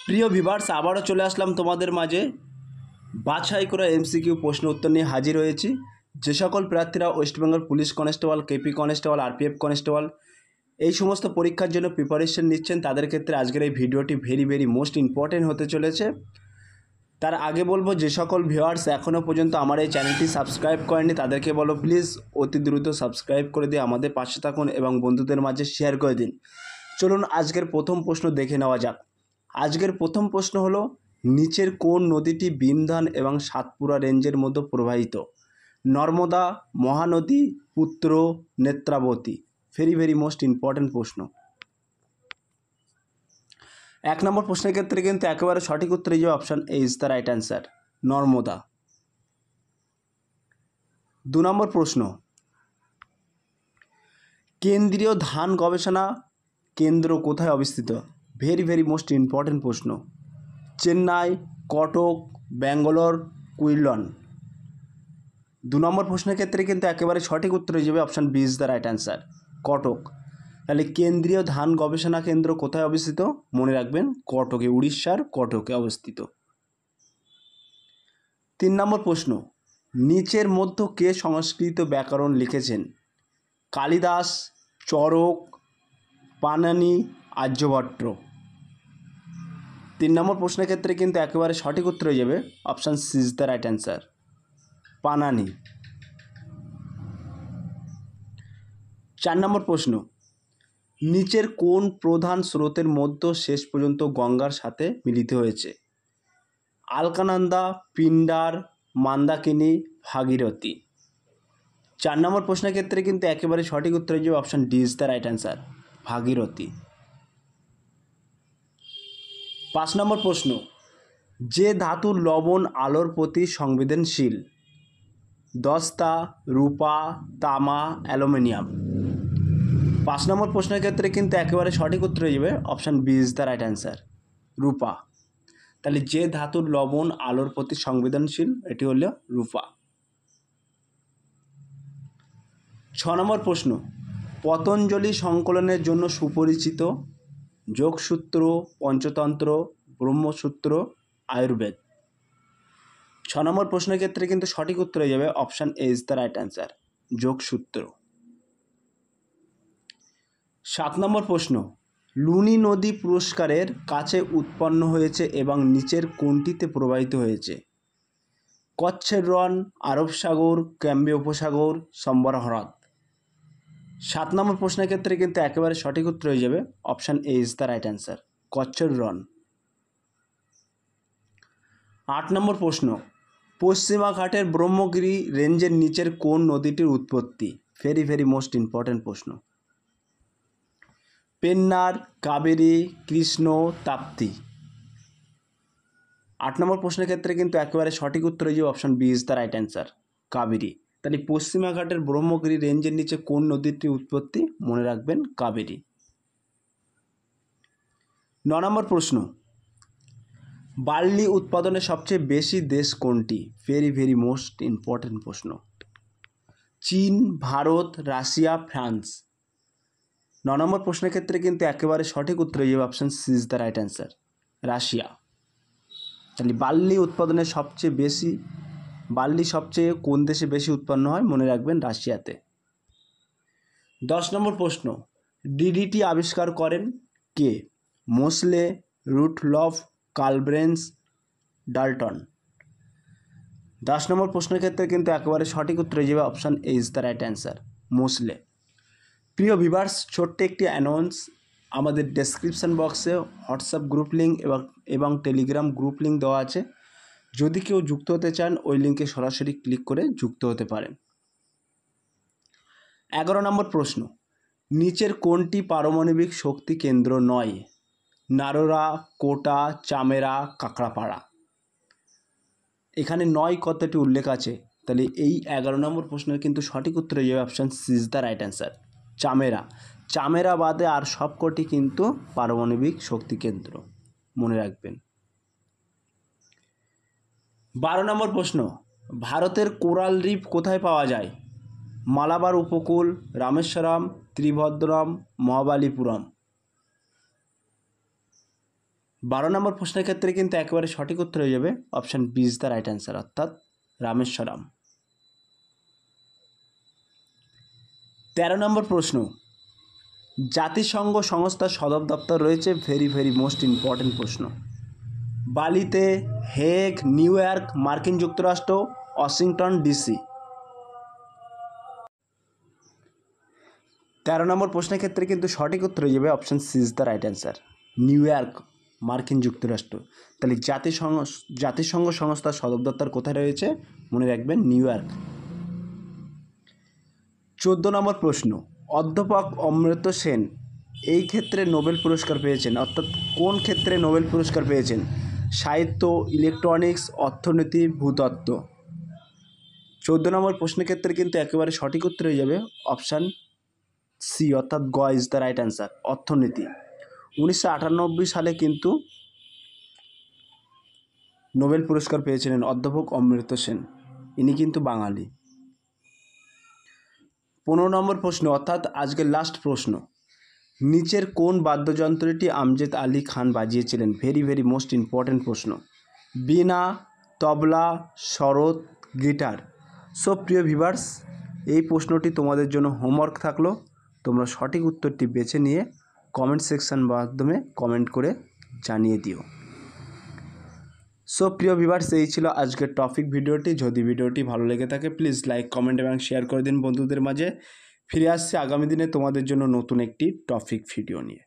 প্রিয় ভিউয়ার্স, আবারও চলে আসলাম তোমাদের মাঝে বাছাই করা এমসিকিউ প্রশ্ন উত্তর নিয়ে হাজির হয়েছি। যে সকল প্রার্থীরা West Bengal police constable, KP constable, RPF constable এই সমস্ত পরীক্ষার জন্য প্রিপারেশন নিচ্ছেন, তাদের ক্ষেত্রে আজকের এই ভিডিওটি ভেরি মোস্ট ইম্পর্টেন্ট হতে চলেছে। তার আগে বলবো, যে সকল ভিউয়ার্স এখনও পর্যন্ত আমার এই চ্যানেলটি সাবস্ক্রাইব করেনি তাদেরকে বলো প্লিজ অতি দ্রুত সাবস্ক্রাইব করে দিয়ে আমাদের পাশে থাকুন এবং বন্ধুদের মাঝে শেয়ার করে দিন। চলুন আজকের প্রথম প্রশ্ন দেখে নেওয়া যাক। আজকের প্রথম প্রশ্ন হলো, নিচের কোন নদীটি বিন্ধ্যান এবং সাতপুরা রেঞ্জের মধ্যে প্রবাহিত? নর্মদা, মহানদী, পুত্র, নেত্রাবতী। ভেরি মোস্ট ইম্পর্ট্যান্ট প্রশ্ন। এক নম্বর প্রশ্নের ক্ষেত্রে কিন্তু একেবারে সঠিক উত্তর যে option A is the right answer, Narmada. 2 নম্বর প্রশ্ন, কেন্দ্রীয় ধান গবেষণা কেন্দ্র কোথায় অবস্থিত? ভেরি মোস্ট ইম্পর্ট্যান্ট প্রশ্ন। চেন্নাই, কটক, ব্যাঙ্গালোর, কুইলন। 2 নম্বর প্রশ্নের ক্ষেত্রে কিন্তু একেবারে সঠিক উত্তর হয়ে যাবে option B is the right answer, Cuttack. তাহলে কেন্দ্রীয় ধান গবেষণা কেন্দ্র কোথায় অবস্থিত? মনে রাখবেন কটকে, উড়িষ্যার কটকে অবস্থিত। 3 নম্বর প্রশ্ন, নিচের মধ্যে কে সংস্কৃত ব্যাকরণ লিখেছেন? কালিদাস, চরক, পাণিনি, আর্যভট্ট। 3 নম্বর প্রশ্নের ক্ষেত্রে কিন্তু একেবারে সঠিক উত্তর হয়ে যাবে option C is the right answer, Panini. 4 নম্বর প্রশ্ন, নিচের কোন প্রধান স্রোতের মধ্য শেষ পর্যন্ত গঙ্গার সাথে মিলিত হয়েছে? আলকানন্দা, পিন্ডার, মন্দাকিনী, ভাগীরথী। 4 নম্বর প্রশ্নের ক্ষেত্রে কিন্তু একেবারে সঠিক উত্তর হয়ে যাবে option D is the right answer, Bhagirathi. 5 নম্বর প্রশ্ন, যে ধাতুর লবণ আলোর প্রতি সংবেদনশীল? দস্তা, রূপা, তামা, অ্যালুমিনিয়াম। 5 নম্বর প্রশ্নের ক্ষেত্রে কিন্তু একেবারে সঠিক উত্তর হয়ে যাবে option B is the right answer, রূপা। তাহলে যে ধাতুর লবণ আলোর প্রতি সংবেদনশীল এটি হলো রূপা। 6 নম্বর প্রশ্ন, পতঞ্জলি সংকলনের জন্য সুপরিচিত? যোগসূত্র, পঞ্চতন্ত্র, ব্রহ্মসূত্র, আয়ুর্বেদ। 6 নম্বর প্রশ্নের ক্ষেত্রে কিন্তু সঠিক উত্তর হয়ে যাবে option A is the right answer, যোগসূত্র। 7 নম্বর প্রশ্ন, লুনি নদী পুরস্কারের কাছে উৎপন্ন হয়েছে এবং নিচের কোনটিতে প্রবাহিত হয়েছে? কচ্ছের রণ, আরব সাগর, ক্যাম্বে উপসাগর, সম্বর হ্রদ। 7 নম্বর প্রশ্নের ক্ষেত্রে কিন্তু একেবারে সঠিক উত্তর হয়ে যাবে option A is the right answer, কচ্ছের রণ। 8 নম্বর প্রশ্ন, পশ্চিমা ঘাটের ব্রহ্মগিরি রেঞ্জের নিচের কোন নদীটির উৎপত্তি? ভেরি মোস্ট ইম্পর্ট্যান্ট প্রশ্ন। পেন্নার, কাবেরী, কৃষ্ণ, তাপ্তি। 8 নম্বর প্রশ্নের ক্ষেত্রে কিন্তু একেবারে সঠিক উত্তর হয়ে যাবে option B is the right answer, Kaveri. তাহলে পশ্চিমা ঘাটের ব্রহ্মগিরি রেঞ্জের নিচে কোন নদীটির উৎপত্তি? মনে রাখবেন কাবেরী। 9 নম্বর প্রশ্ন, বার্লি উৎপাদনে সবচেয়ে বেশি দেশ কোনটি? ভেরি মোস্ট ইম্পর্ট্যান্ট প্রশ্ন। চীন, ভারত, রাশিয়া, ফ্রান্স। 9 নম্বর প্রশ্নের ক্ষেত্রে কিন্তু একেবারে সঠিক উত্তর হয়ে যাবে option C is the right answer, Russia. তাহলে বার্লি উৎপাদনে সবচেয়ে কোন দেশে বেশি উৎপন্ন হয়? মনে রাখবেন রাশিয়াতে। 10 নম্বর প্রশ্ন, ডিডিটি আবিষ্কার করেন কে? মোসলে, রুডলফ, কার্লব্রেন্স, ডাল্টন। 10 নম্বর প্রশ্নের ক্ষেত্রে কিন্তু একেবারে সঠিক উত্তর হয়ে যাবে option A is the right answer, Moseley. প্রিয় ভিউয়ার্স, ছোট্ট একটি অ্যানাউন্স, আমাদের ডেসক্রিপশন বক্সে হোয়াটসঅ্যাপ গ্রুপ লিঙ্ক এবং টেলিগ্রাম গ্রুপ লিঙ্ক দেওয়া আছে। যদি কেউ যুক্ত হতে চান ওই লিঙ্কে সরাসরি ক্লিক করে যুক্ত হতে পারেন। 11 নম্বর প্রশ্ন, নিচের কোনটি পারমাণবিক শক্তি কেন্দ্র নয়? নারোরা, কোটা, চামেরা, কাঁকড়াপাড়া। এখানে 9 কথাটি উল্লেখ আছে, তাহলে এই 11 নম্বর প্রশ্নের কিন্তু সঠিক উত্তর হয়ে যাবে option C is the right answer, Chamera. Chamera বাদে আর সবকটি কিন্তু পারমাণবিক শক্তি কেন্দ্র, মনে রাখবেন। 12 নম্বর প্রশ্ন, ভারতের কোরাল রিফ কোথায় পাওয়া যায়? মালাবার উপকূল, রামেশ্বরম, ত্রিভদ্রম, মহাবালিপুরম। 12 নম্বর প্রশ্নের ক্ষেত্রে কিন্তু একেবারে সঠিক উত্তর হয়ে যাবে option B is the right answer, অর্থাৎ রামেশ্বরম। 13 নম্বর প্রশ্ন, জাতিসংঘ সংস্থার সদর দপ্তর রয়েছে, ভেরি মোস্ট ইম্পর্টেন্ট প্রশ্ন। বালিতে, হেগ, নিউ ইয়র্ক, মার্কিন যুক্তরাষ্ট্র, ওয়াশিংটন ডিসি। 13 নম্বর প্রশ্নের ক্ষেত্রে কিন্তু সঠিক উত্তর হয়ে যাবে option C is the right answer, New York, মার্কিন যুক্তরাষ্ট্র। তাহলে জাতিসংঘ সংস্থার সদর দপ্তর কোথায় রয়েছে? মনে রাখবেন নিউ ইয়র্ক। 14 নম্বর প্রশ্ন, অধ্যাপক অমর্ত্য সেন এই ক্ষেত্রে নোবেল পুরস্কার পেয়েছেন, অর্থাৎ কোন ক্ষেত্রে নোবেল পুরস্কার পেয়েছেন? সাহিত্য, ইলেকট্রনিক্স, অর্থনীতি, ভূতত্ত্ব। 14 নম্বর প্রশ্নের ক্ষেত্রে কিন্তু একেবারে সঠিক উত্তর হয়ে যাবে অপশান সি, অর্থাৎ গ ইজ দ্য রাইট অ্যান্সার, অর্থনীতি। 1998 সালে কিন্তু নোবেল পুরস্কার পেয়েছিলেন অধ্যাপক অমর্ত্য সেন, ইনি কিন্তু বাঙালি। 15 নম্বর প্রশ্ন, অর্থাৎ আজকের লাস্ট প্রশ্ন, নিচের কোন বাদ্যযন্ত্রটি Amjad Ali Khan বাজিয়েছিলেন? Very most important প্রশ্ন। বীণা, তবলা, সরোদ, গিটার। সো প্রিয় ভিউয়ার্স, এই প্রশ্নটি তোমাদের জন্য হোমওয়ার্ক থাকলো, তোমরা সঠিক উত্তরটি বেছে নিয়ে কমেন্ট সেকশন মাধ্যমে কমেন্ট করে জানিয়ে দিও। সো প্রিয় ভিউয়ার্স, এই ছিল আজকের টপিক ভিডিওটি। যদি ভিডিওটি ভালো লেগে থাকে প্লিজ লাইক, কমেন্ট এবং শেয়ার করে দিন বন্ধুদের মাঝে। ফিরে আসছি আগামী দিনে তোমাদের জন্য নতুন একটি টপিক ভিডিও নিয়ে।